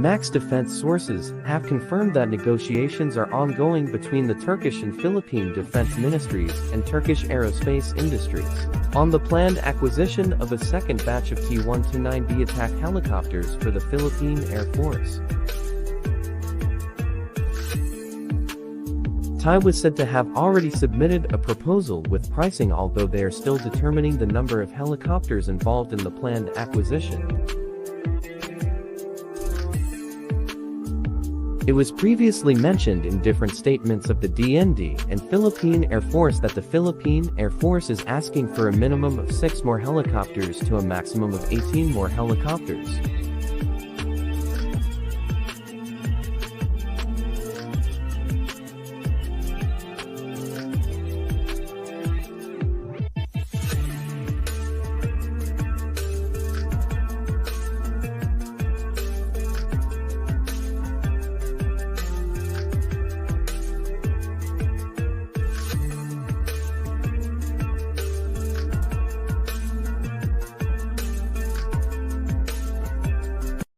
Max defense sources have confirmed that negotiations are ongoing between the Turkish and Philippine defense ministries and Turkish aerospace industries on the planned acquisition of a second batch of T129B attack helicopters for the Philippine Air Force. Thai was said to have already submitted a proposal with pricing, although they are still determining the number of helicopters involved in the planned acquisition. It was previously mentioned in different statements of the DND and Philippine Air Force that the Philippine Air Force is asking for a minimum of 6 more helicopters to a maximum of 18 more helicopters.